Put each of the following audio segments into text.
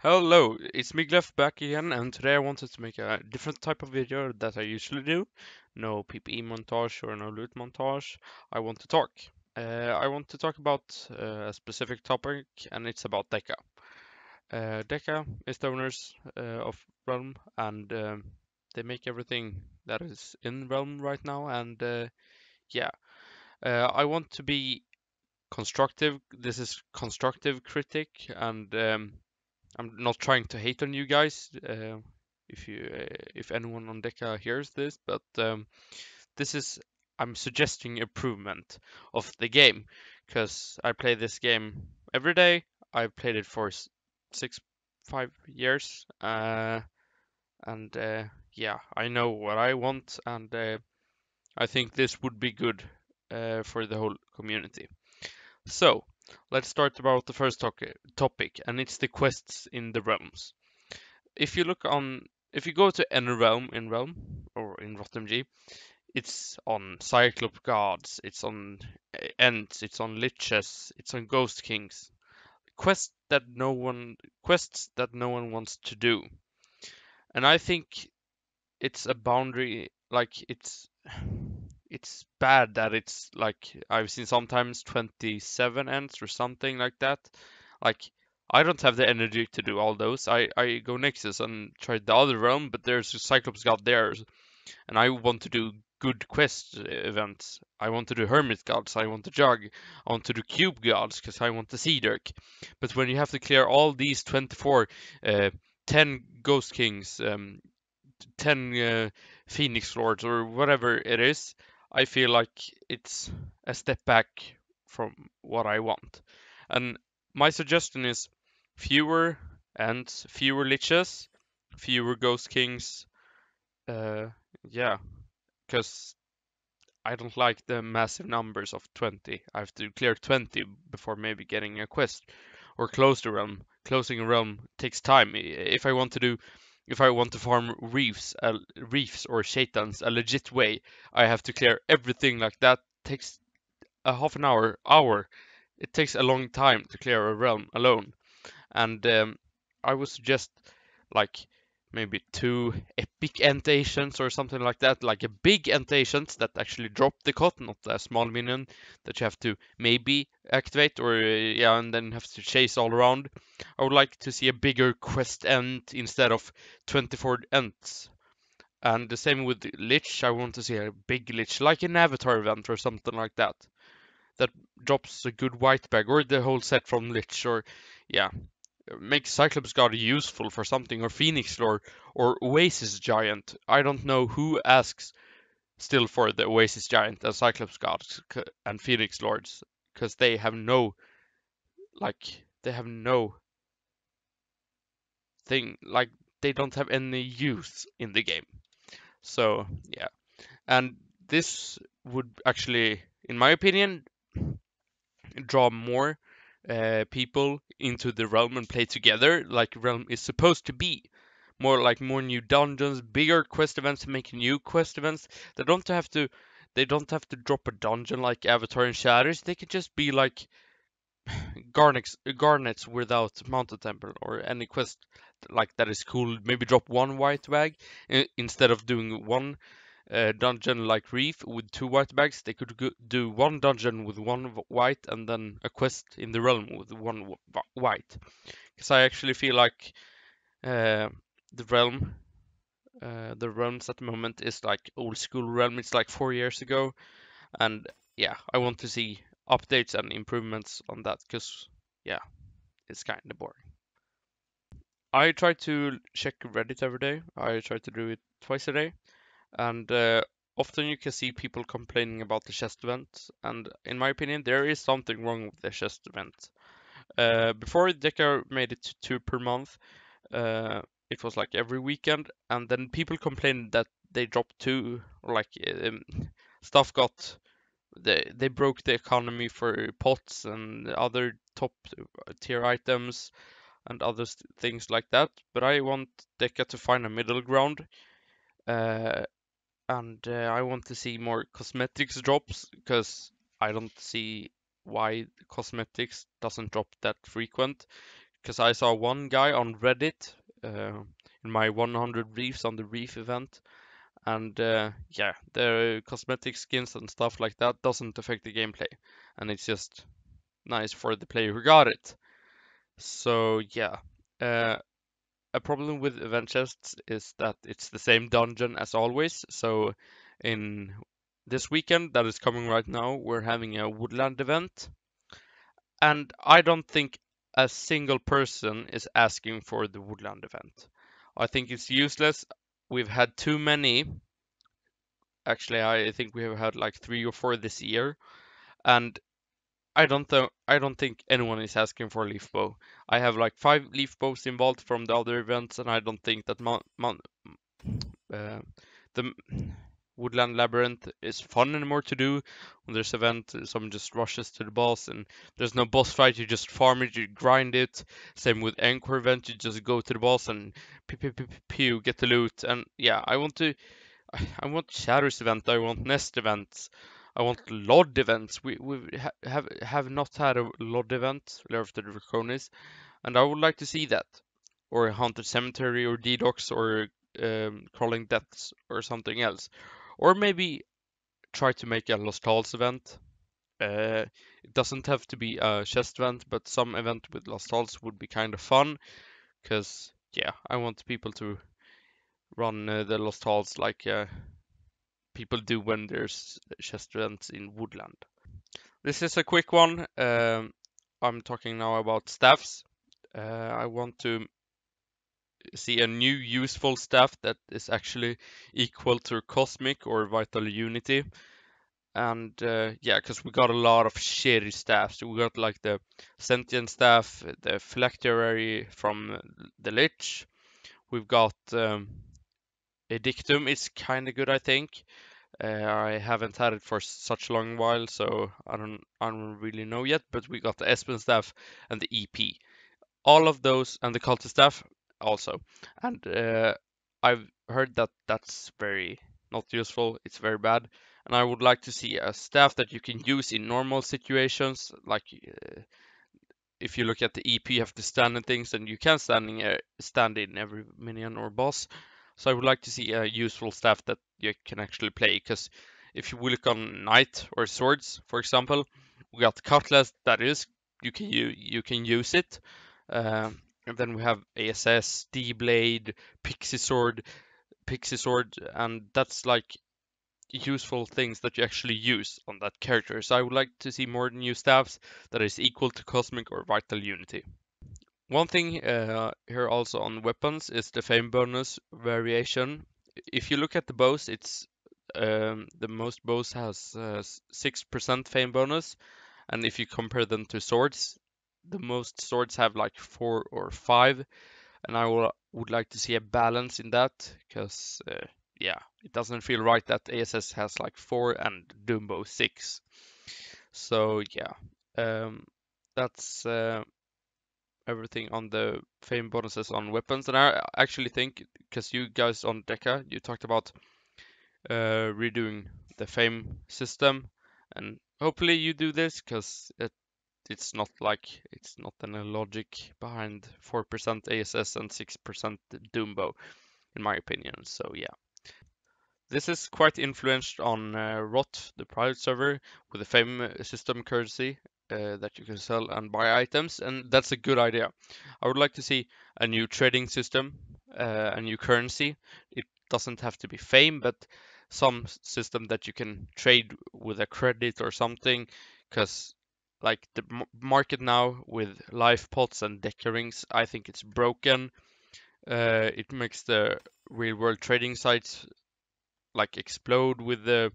Hello, it's Miglef back again, and today I wanted to make a different type of video that I usually do. No PPE montage or no loot montage. I want to talk. I want to talk about a specific topic, and it's about Deca. Deca is the owners of Realm, and they make everything that is in Realm right now. And yeah, I want to be constructive. This is constructive critic, and I'm not trying to hate on you guys, if anyone on Deca hears this, but this is I'm suggesting improvement of the game because I play this game every day. I've played it for 5 years, and yeah, I know what I want, and I think this would be good for the whole community. So let's start about the first topic, and it's the quests in the realms. If you go to any realm in Realm or in RotMG, it's on Cyclops Guards, it's on Ents, it's on Liches, it's on Ghost Kings. Quests that no one wants to do. And I think it's a boundary, like it's bad that it's like I've seen sometimes 27 ends or something like that. Like I don't have the energy to do all those. I go Nexus and try the other realm, but there's a Cyclops God there, and I want to do good quest events. I want to do Hermit Gods. I want to jug. I want to do Cube Gods because I want the Sea Dirk. But when you have to clear all these 24, 10 Ghost Kings, 10 Phoenix Lords or whatever it is, I feel like it's a step back from what I want. And my suggestion is fewer and fewer liches, fewer Ghost Kings. Uh, yeah, because I don't like the massive numbers of 20. I have to clear 20 before maybe getting a quest or close the realm. Closing a realm takes time. If I want to farm reefs or shaitans a legit way, I have to clear everything like that. Takes a half an hour. It takes a long time to clear a realm alone. And I would suggest like maybe two epic entations or something like that, like a big entations that actually drop the cot, not a small minion that you have to maybe activate or yeah, and then have to chase all around. I would like to see a bigger quest end instead of 24 ends. And the same with Lich, I want to see a big Lich, like an Avatar event or something like that. That drops a good white bag or the whole set from Lich or yeah, make Cyclops God useful for something, or Phoenix Lord, or Oasis Giant. I don't know who asks still for the Oasis Giant and Cyclops Gods and Phoenix Lords, because they have no thing, like they don't have any use in the game. So yeah, and this would actually, in my opinion, draw more people into the realm and play together like realm is supposed to be. More new dungeons, bigger quest events, make new quest events. They don't have to drop a dungeon like Avatar and Shatters. They can just be like garnets without Mountain Temple or any quest like that is cool. Maybe drop one white bag instead of doing one dungeon like Reef with two white bags. They could do one dungeon with one white and then a quest in the realm with one white. Because I actually feel like uh, the realm, the realms at the moment is like old school realm. It's like 4 years ago, and yeah, I want to see updates and improvements on that because yeah, it's kind of boring. I try to check Reddit every day. I try to do it twice a day, and often you can see people complaining about the chest event. And in my opinion, there is something wrong with the chest event. Before Deca made it to 2 per month, uh, it was like every weekend, and then people complained that they dropped two, or like stuff got they broke the economy for pots and other top tier items and other things like that. But I want Deca to find a middle ground. Uh, and I want to see more cosmetics drops because I don't see why cosmetics doesn't drop that frequent. because I saw one guy on Reddit in my 100 reefs on the reef event, and yeah, the cosmetic skins and stuff like that doesn't affect the gameplay, and it's just nice for the player who got it. So yeah, a problem with event chests is that it's the same dungeon as always. So in this weekend that is coming right now, we're having a woodland event, and I don't think a single person is asking for the woodland event. I think it's useless. We've had too many. Actually, I think we have had like 3 or 4 this year, and I don't think anyone is asking for a leaf bow. I have like 5 leaf bows involved from the other events, and I don't think that uh, the Woodland Labyrinth is fun anymore to do. When there's event, someone just rushes to the boss, and there's no boss fight. You just farm it, you grind it. Same with Encore event, you just go to the boss and pew pew pew pew, pew get the loot. And yeah, I want Shadows event. I want Nest events. I want LOD events. We have not had a LOD event, Lair of the Draconis, and I would like to see that, or Haunted Cemetery, or Dedox, or Crawling Depths, or something else, or maybe try to make a Lost Halls event. It doesn't have to be a chest event, but some event with Lost Halls would be kind of fun, because yeah, I want people to run the Lost Halls like people do when there's chest events in Woodland. This is a quick one. I'm talking now about staffs. I want to see a new useful staff that is actually equal to Cosmic or Vital Unity. And yeah, because we got a lot of shitty staffs. We got like the Sentient staff, the Phylactery from the Lich. We've got Edictum is kind of good, I think. I haven't had it for such a long while, so I don't really know yet. But we got the Espen staff and the EP, all of those, and the cultist staff also. And I've heard that that's very not useful. It's very bad, and I would like to see a staff that you can use in normal situations, like if you look at the EP, you have to stand in things, and you can stand in every minion or boss. So I would like to see a useful staff that you can actually play. Because if you look on knight or swords, for example, we got cutlass that is you can use it. And then we have ASS, D blade, pixie sword, and that's like useful things that you actually use on that character. So I would like to see more new staffs that is equal to Cosmic or Vital Unity. One thing here also on weapons is the fame bonus variation. If you look at the bows, it's the most bows has 6% fame bonus, and if you compare them to swords, the most swords have like 4 or 5, and would like to see a balance in that, because yeah, it doesn't feel right that ASS has like 4 and Dumbo 6. So yeah, that's everything on the fame bonuses on weapons. And I actually think, because you guys on Deca, you talked about redoing the fame system, and hopefully you do this, because it's not any logic behind 4% ASS and 6% Dumbo, in my opinion. So yeah. This is quite influenced on ROT, the private server, with the fame system currency that you can sell and buy items, and that's a good idea. I would like to see a new trading system, a new currency. It doesn't have to be fame, but some system that you can trade with a credit or something, because like the market now with life pots and Deca rings, I think it's broken. It makes the real world trading sites like explode with the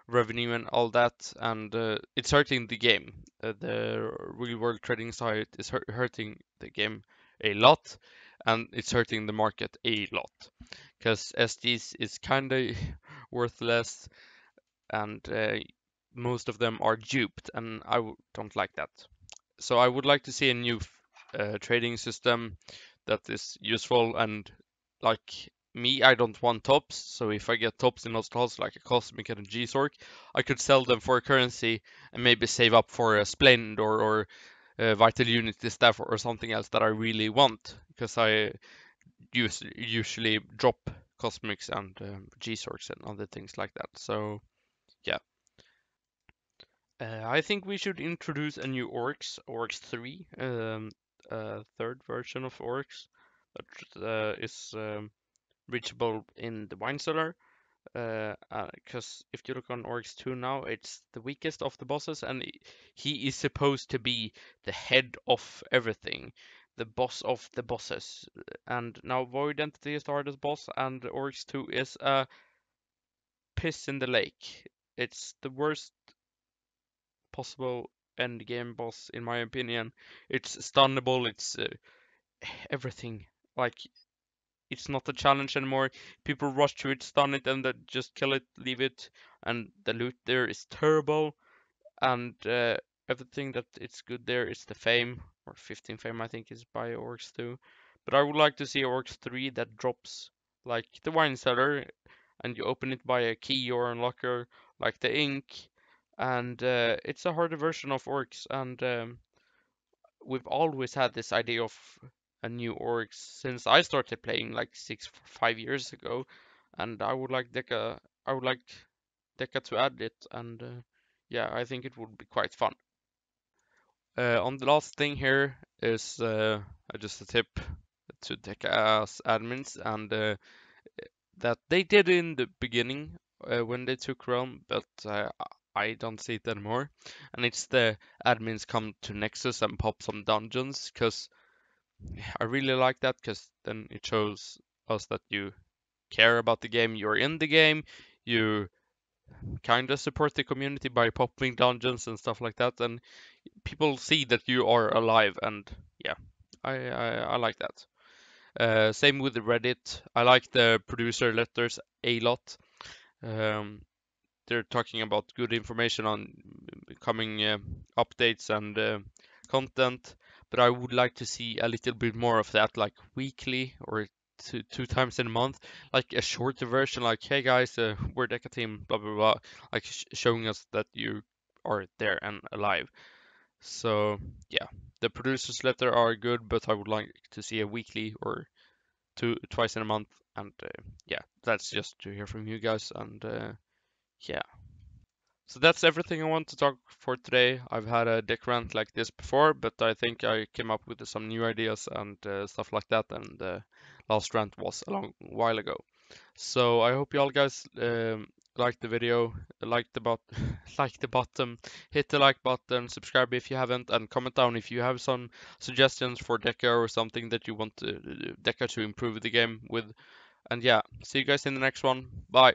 revenue and all that, and it's hurting the game. The real world trading site is hurting the game a lot, and it's hurting the market a lot, because SDs is kind of worthless, and most of them are duped, and don't like that. So I would like to see a new trading system that is useful, and like me, I don't want tops. So if I get tops in Nostals like a Cosmic and a G-Sork, I could sell them for a currency and maybe save up for a Splend or vital unity staff or something else that I really want, because I usually drop cosmics and G-Sorks and other things like that. So yeah. I think we should introduce a new Orcs 3, third version of Orcs that is reachable in the Wine Cellar. Because if you look on Orcs 2 now, it's the weakest of the bosses, and he is supposed to be the head of everything, the boss of the bosses. And now Void Entity is the hardest boss, and Orcs 2 is a piss in the lake. It's the worst possible end game boss in my opinion. It's stunnable, it's everything. Like, it's not a challenge anymore. People rush to it, stun it, and then just kill it, leave it. And the loot there is terrible. And everything that it's good there is the fame, or 15 fame, I think, is by Orcs 2. But I would like to see Orcs 3 that drops like the wine cellar, and you open it by a key or unlocker, like the ink. And it's a harder version of Orcs, and we've always had this idea of a new Orcs since I started playing like 5 years ago, and I would like Deca to add it, and yeah, I think it would be quite fun. On the last thing here is just a tip to Deca's admins, and that they did in the beginning when they took Realm, but I don't see it anymore. And it's the admins come to Nexus and pop some dungeons, because I really like that, because then it shows us that you care about the game, you're in the game, you kind of support the community by popping dungeons and stuff like that, and people see that you are alive, and yeah, I like that. Same with the Reddit. I like the producer letters a lot. Um, they're talking about good information on coming updates and content, but I would like to see a little bit more of that, like weekly or two times in a month, like a shorter version, like, hey guys, we're Deca team, blah blah blah, like showing us that you are there and alive. So yeah, the producers letter are good, but I would like to see a weekly or twice in a month. And yeah, that's just to hear from you guys. And yeah, so that's everything I want to talk for today. I've had a dick rant like this before, but I think I came up with some new ideas and stuff like that. And the last rant was a long while ago. So I hope you all guys liked the video, like the like the button, hit the like button, subscribe if you haven't, and comment down if you have some suggestions for Deca or something that you want Deca to improve the game with. And yeah, see you guys in the next one. Bye.